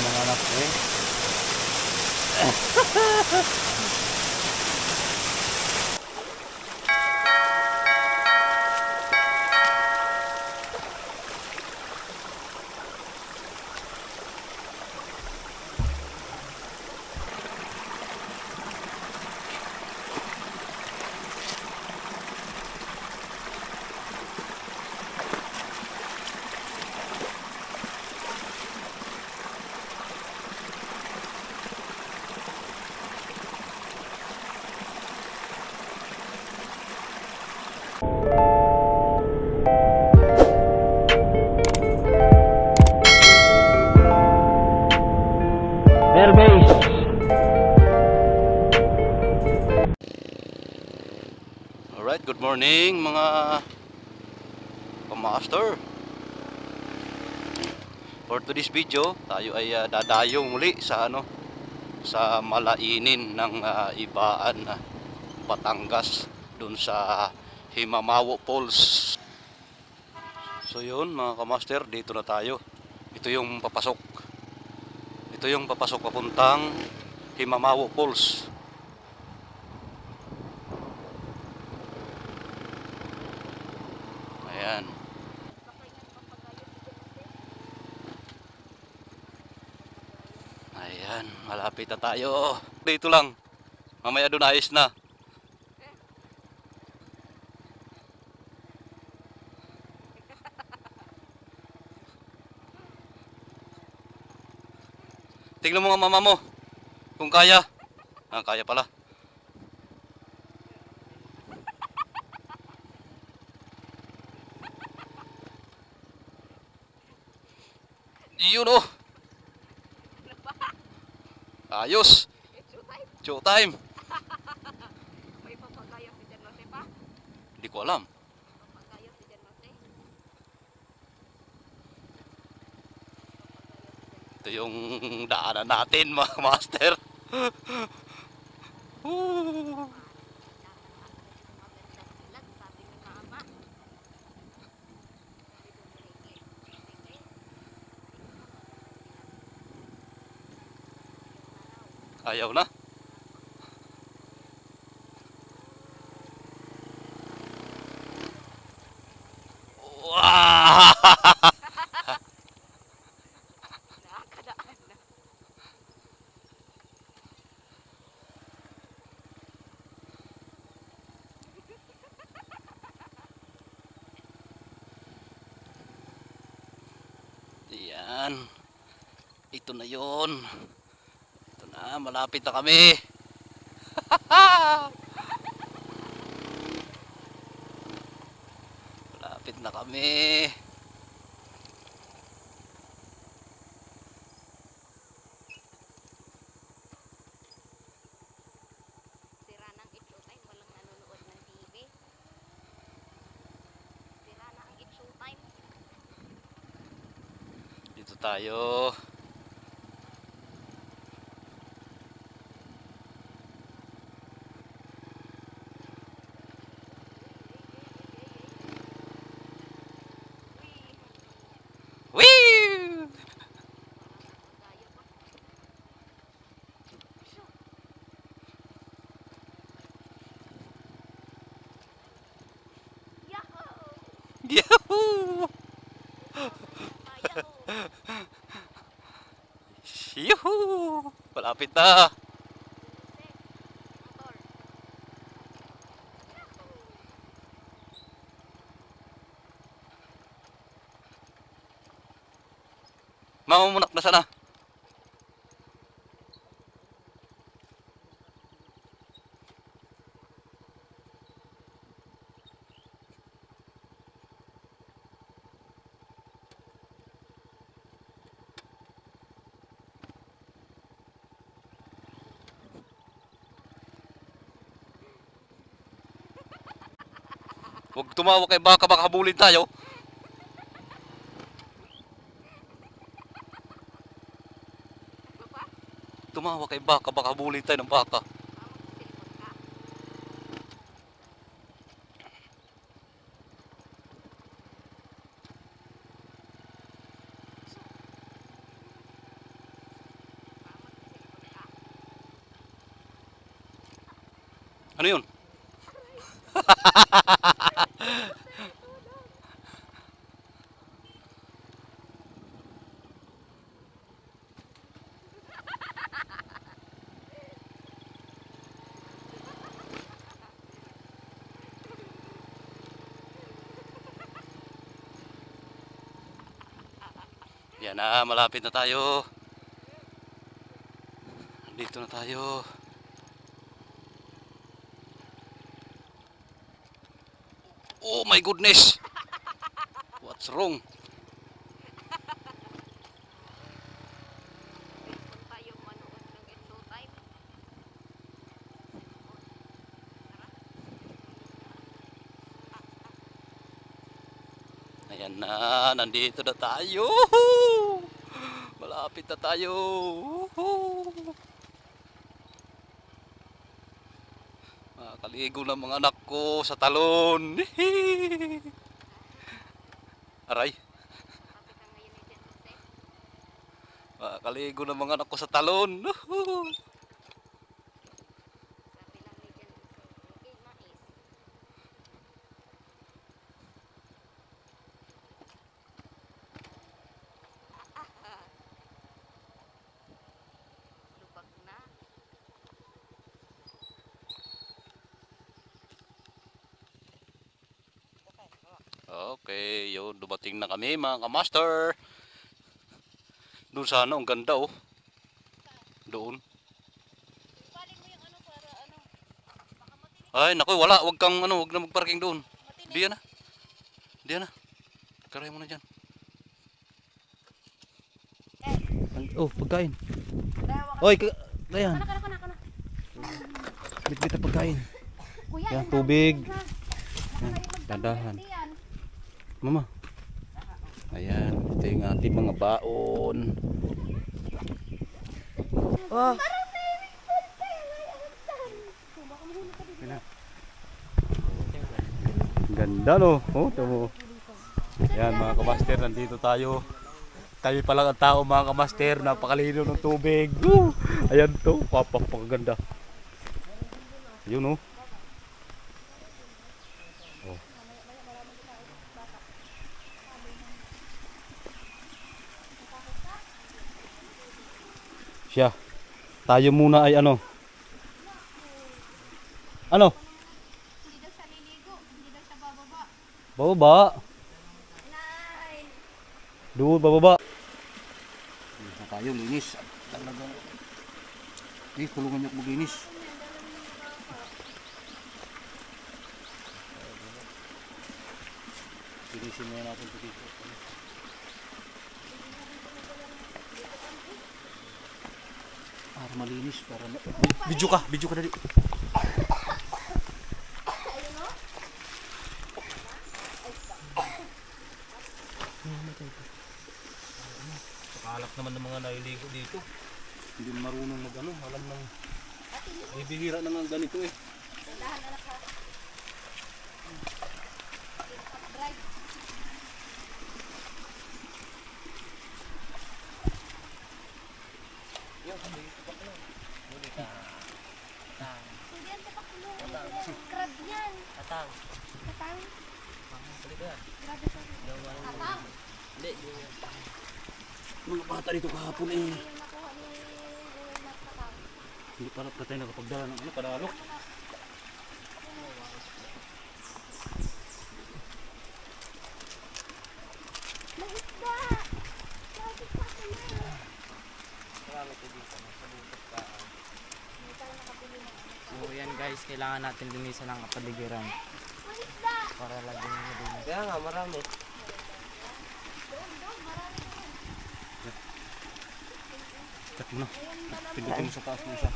mga anak eh. Airbase. Alright, good morning mga pamaster. For today's video, tayo ay dadayong muli sa sa Malainin ng Ibaan, Batangas, dun sa Himamawo Falls. So yun mga kamaster, dito na tayo. Ito yung papasok papuntang Himamawo Falls. Ayan. Ayan, malapit na tayo. Dito lang. Mamaya doon ayos na. Tingnan mo nga mama mo. Kung kaya. Kaya pala. Yun oh. Ayos. Showtime. May papagayo si Jan Jose pa? Hindi ko alam. Papagayo si Jan Jose. Ito yung daanan natin mga master. Sabi ni Mama. Ayaw na. Wow! Nakakadaan na. Yan. Ito na yon. Ito na, malapit na kami. Malapit na kami. Sira ng Showtime, walang nanonood ng TV. Sira na ang Showtime. Dito tayo. Wee! Yahoo! Yuhuu! Malapit na. Mamumunak na sana. Huwag tumawa kay baka habulin tayo. Tumawa kay baka habulin tayo ng baka. Ano yun? Yan na, malapit na tayo. Dito na tayo. Oh my goodness! What's wrong? Kung tayo manood ng Endo Time. Ayan na, nandito na tayo. Malapit na tayo. Makakaligo ng mga anak ko sa talon. Aray. Kapit ang ngayon ay Jen Jose. Makakaligo ng mga anak ko sa talon. Sabi lang ni Jen Jose. Okay, mais. Lubag na. Okay, yun, dumating na kami mga kamaster. Doon sana, ang ganda oh. Doon. Ipaling mo yung ano para ano. Baka matinig. Ay, naku, wala, wag kang ano, wag na magparking doon. Matinig. Diyan na. Diyan na. Karay mo na dyan. Oh, pagkain. Oy, ayan. Kana. Bit-bit ang pagkain. Kuya, Yan, ang tubig. dami na. Yan, dandahan. Yan. Mama. Ayan, ito yung ating mga baon. Ah. Ganda no. Oh, tamo. Yan mga kamaster, nandito tayo. Kami pa lang ang tao mga kamaster, napakalino ng tubig. Ayan to, papakaganda. Yun oh. Oh. Siya. Tayo muna ay ano? Ano? Hindi daw siya liligo. Hindi daw siya bababa. Bababa. Nay! Doon, bababa. Linis na tayo, linis. Talagang. Tulungan niyo ako maglinis. Linisin muna natin ito dito. Para malinis, para video ka dali. Kalak naman ng mga nailigo dito. Hindi marunong mag ano, alam ng bibihira na nga ganito eh. Dahan anak ha. Drive. Hindi yan tapakulong. Crab yan. Katang. Grabe siya. Katang. Mga bata dito kahapon eh. Yung nakuha ni Mas Katang. Hindi pa tayo nakapagdala ng ano, padalok. May isda! Bakit pa ka na? So yan guys, kailangan natin linisan ang kapaligiran May isda! para lagyan ng malinis. Kaya nga, marami. Cut mo na. Pindutin mo sa taas mo isa.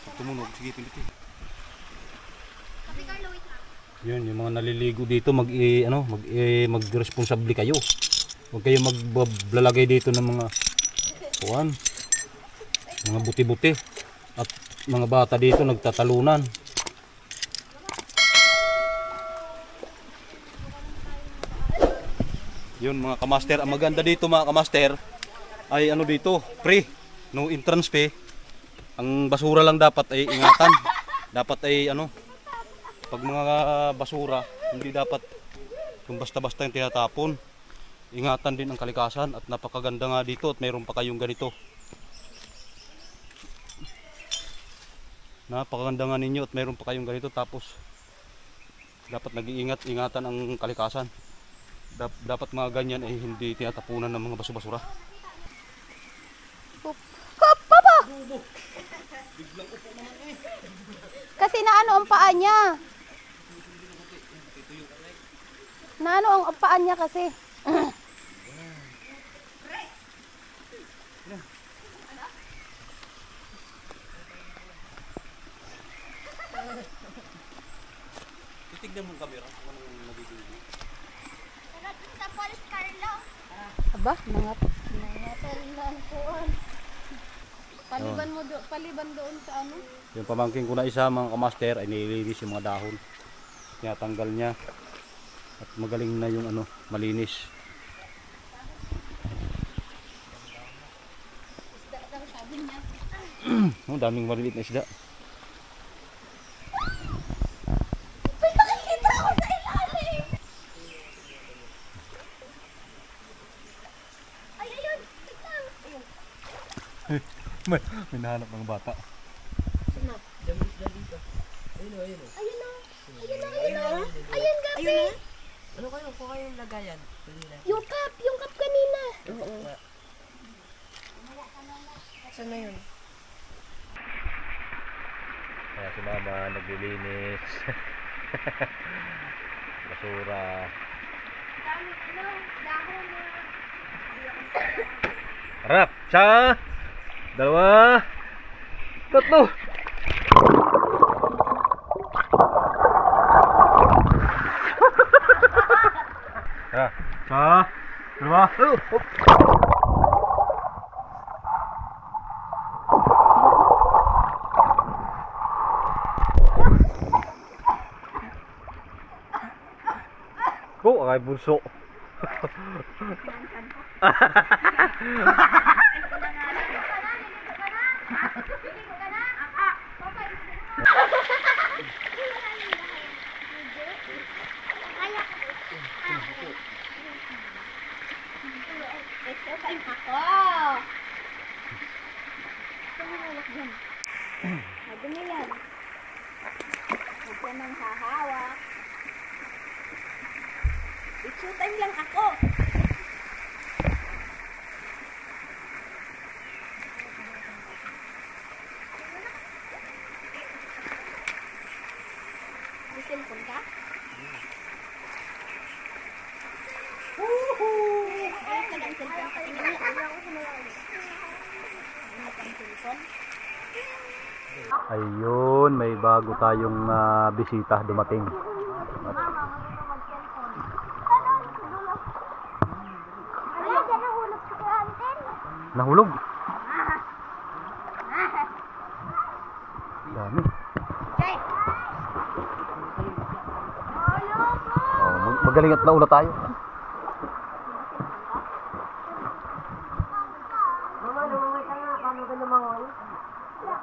Pag tumunog, sige pindutin. Kasi Carlo, wait lang. Yun, yung mga naliligo dito, mag-responsable kayo. Huwag kayo maglalagay dito ng mga kuwan, mga buti-buti. At mga bata dito nagtatalunan. Yun mga kamaster, ang maganda dito mga kamaster ay ano dito, free, no entrance fee. Ang basura lang dapat ay ingatan. Dapat ay ano, pag mga basura, hindi dapat kung basta-basta yung tinatapon. Ingatan din ang kalikasan at napakaganda nga dito at mayroon pa kayong ganito. Napakaganda nga ninyo at mayroon pa kayong ganito, tapos dapat nag-iingat-ingatan ang kalikasan. Dapat mga ganyan ay hindi tinatapunan ng mga basura-basura. Papa! Kasi naano ang paa niya. Naano ang paa niya kasi. Titignan mo ang camera kung anong nabibili. Sa Paris Carlo. Aba, mga talan kuan. Paliban doon sa ano? Yung pamangkin ko na isa, mga kamaster, ay nililinis yung mga dahon. Tinatanggal niya. At magaling na yung ano, malinis. Isda daw sabi niya. Oh, daming maliliit na isda. May nakikita ako sa ilalim. Ay, ayun. Tignan. May nahanap ng bata. Ayun o. Ayun o. Ayun o. Ayun, gabi. Ano kayo? Kung kayong lagayan? Yung cup kanina. Saan na yun? Kaya si mama naglilinis. Basura. Daming ano, dahon na. Harap! Isa! Dalawa! Tatlo! Tara! Isa! Dalawa! Hop! Oh, akay bunso. Madumi yan. Huwag ka nang hahawak. Itsutan lang ako. May cellphone ka? Ayaw ka ng cellphone. Ayaw ko sa mga ano kang cellphone? Ayun, may bago tayong bisita dumating. Nahulog. Dami. Oh, magaling at naula tayo.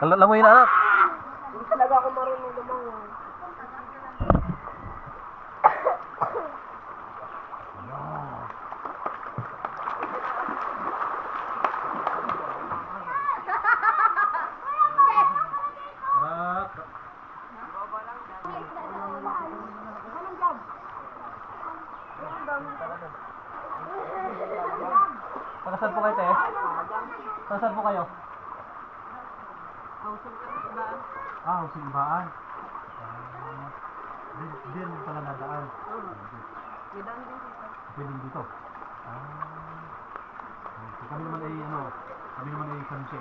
Langoy na anak. Hindi talaga ako marunong lumangoy. Pagkasan po kayo, te? Pagkasan po kayo? Ah, simbaan. Din pala nadaan. Pwede dito. Kami naman ay Sanche.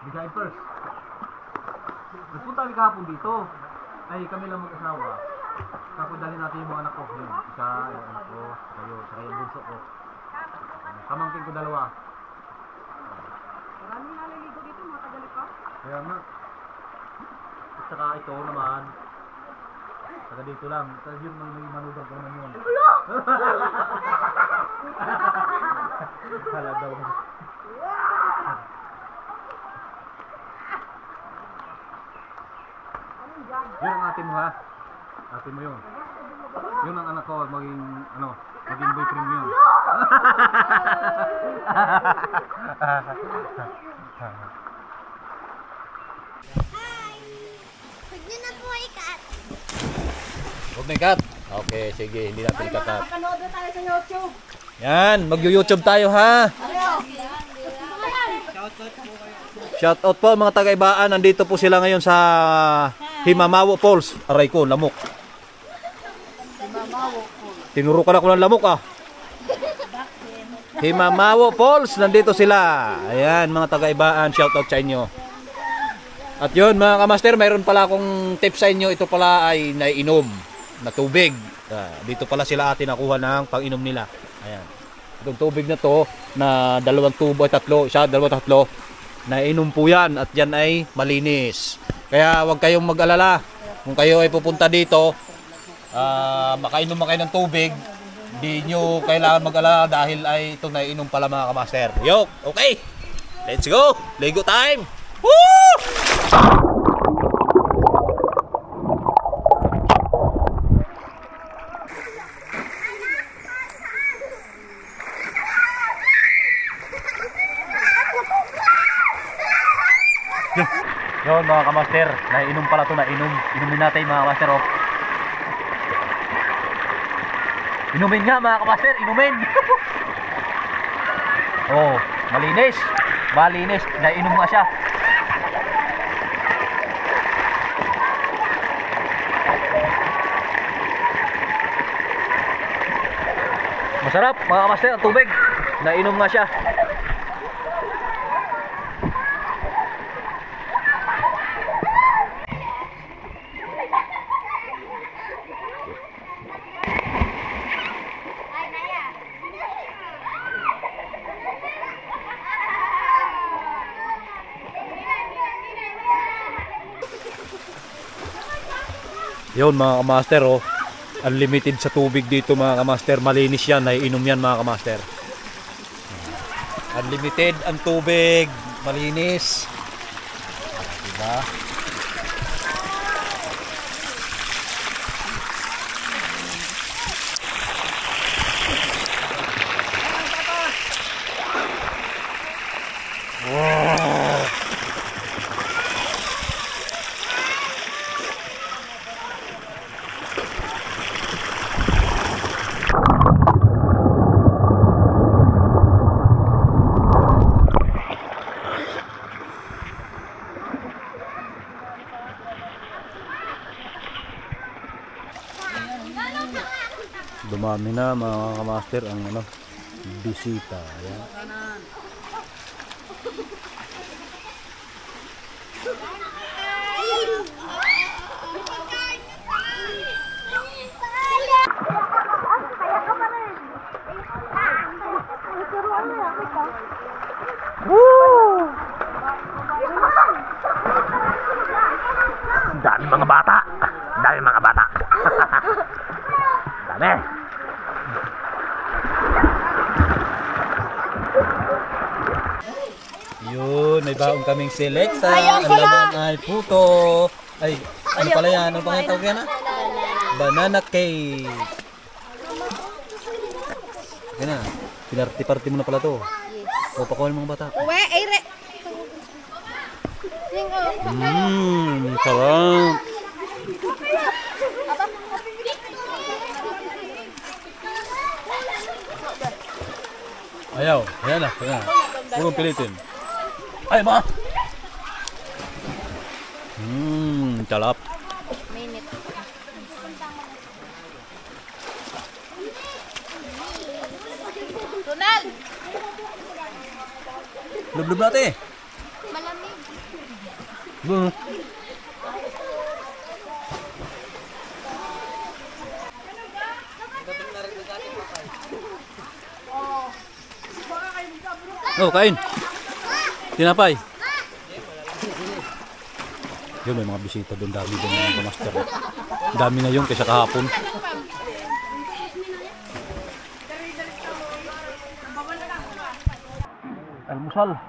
Bigay first. Nagpunta kami kahapon dito. Ay, kami lang mag-asawa. Tapos dali natin yung mga anak ko. Yun, isa, yung anak ko, kayo, saka yung bunso ko. Kamangkin ko dalawa. Maraming naliligo dito, mga tagali pa. Kaya nga. At saka ito naman. Taga dito lang. Kasi yun may manugang ko naman yun. Hala daw. Yun ang atin mo ha. Ate mo yun. Yun ang anak ko, maging boyfriend mo yun. Huwag niyo na po ikat. Huwag na ikat. Okay, sige, hindi natin ikakat. Makakanood na tayo sa YouTube. Yan, mag-YouTube tayo ha. Shout out po mga taga-Ibaan. Nandito po sila ngayon sa Himamawo Falls. Aray ko, lamok. Tinurukan ako ng lamok ah. Himamawo Falls, nandito sila. Ayan mga taga-Ibaan, shout out sa inyo. At yun mga kamaster, mayroon pala akong tip sa inyo. Ito pala ay naiinom na tubig. Dito pala sila atin nakuha ng pang-inom nila. Ayan. Itong tubig na to na dalawang tubo ay tatlo, tatlo. Naiinom po yan at yan ay malinis. Kaya huwag kayong mag-alala. Kung kayo ay pupunta dito, makainom kayo ng tubig, hindi nyo kailangan mag-alala dahil ay ito naiinom pala mga kamaster. Yo, okay. Let's go. Ligo time. Woo! Yun mga kamaster, naiinom pala ito, nainom. Inumin natin mga kamaster oh. Inumin nga mga kamaster, inumin. Oh, malinis. Malinis, nainom nga siya. Masarap mga kamaster ang tubig. Nainom nga siya. Yun mga kamaster oh. Unlimited sa tubig dito mga kamaster. Malinis yan, naiinom yan mga kamaster. Unlimited ang tubig, malinis. Diba? Wow. Dumami na mga kamaster ang bisita. Ayan. Dami mga bata. Dami mga bata. Dami. Yun, may baong kaming selekta. Ang laman ay puto. Ay, ano pala yan? Ano pang tawag yan? Banana cake. Yan na. Pinarti-party mo na pala to. Yes. O, pakuha ng mga bata. Uwe, ay re. Sarap. Ayaw, ayan na, ayan na. Purong pilitin. Ay, ma! Calap. Minute. Ronald! Lub-lub natin. Malamig. Oh, kain. Tinapay. Yun, may mga bisita doon. Dami doon mga master. Dami na yun kaysa kahapon. Almusal.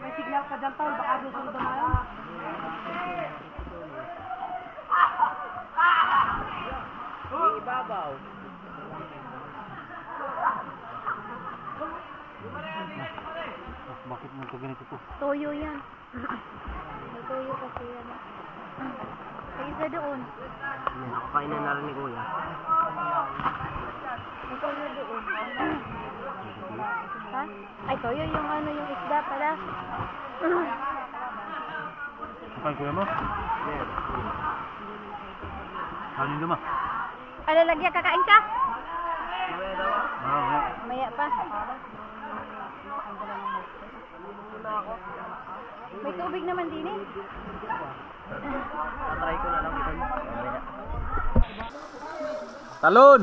May signal ka dyan, Tol. Baka doon sa dumayon. Ibabaw. Bakit mo ito ganito po? Toyo yan. May toyo kasi yan. May isa doon. Kainan na rin ni Kuya. May toyo doon. Ha? Ay, toyo yung ano, yung isda pala. Kain kuya mo? Kanin naman. Alalagyan, kakain ka? Maya pa. May tubig naman din eh. Try ko na lang ito. Talon!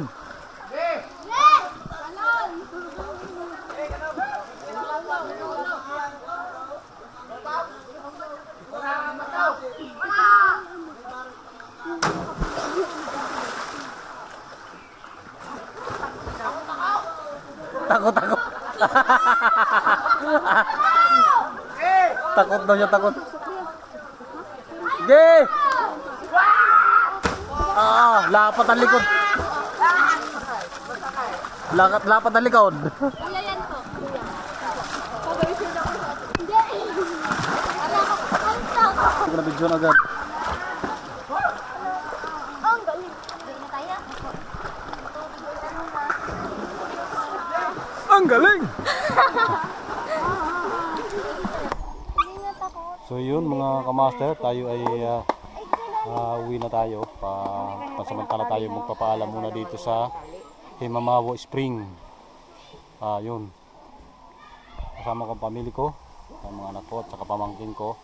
Takot, takot. Takot daw niya, takot. Ge! Lapat ang likod. Lapat ang likod. Kuya yan to. Hindi. Wala ko. Hindi ko na video agad. Ang galing. Galing na tayo. Ang galing! Hindi nga takot. So yun mga kamaster, tayo ay uwi na tayo. Pansamantala tayo magpapaalam muna dito sa Himamawo Spring. Yun. Kasama ko ang pamilya ko, ang mga anak ko at saka pamangkin ko.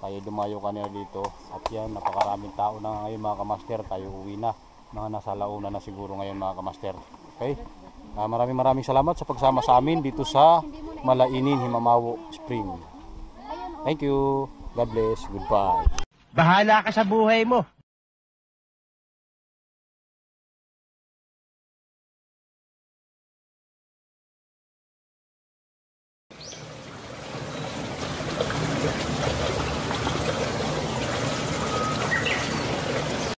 Tayo dumayo kanina dito. At yan, napakaraming tao na ngayon mga kamaster. Tayo uwi na. Mga nasa launa na siguro ngayon mga kamaster. Okay? Maraming salamat sa pagsama sa amin dito sa Malainin, Himamawo Spring. Thank you. God bless. Goodbye. Bahala ka sa buhay mo.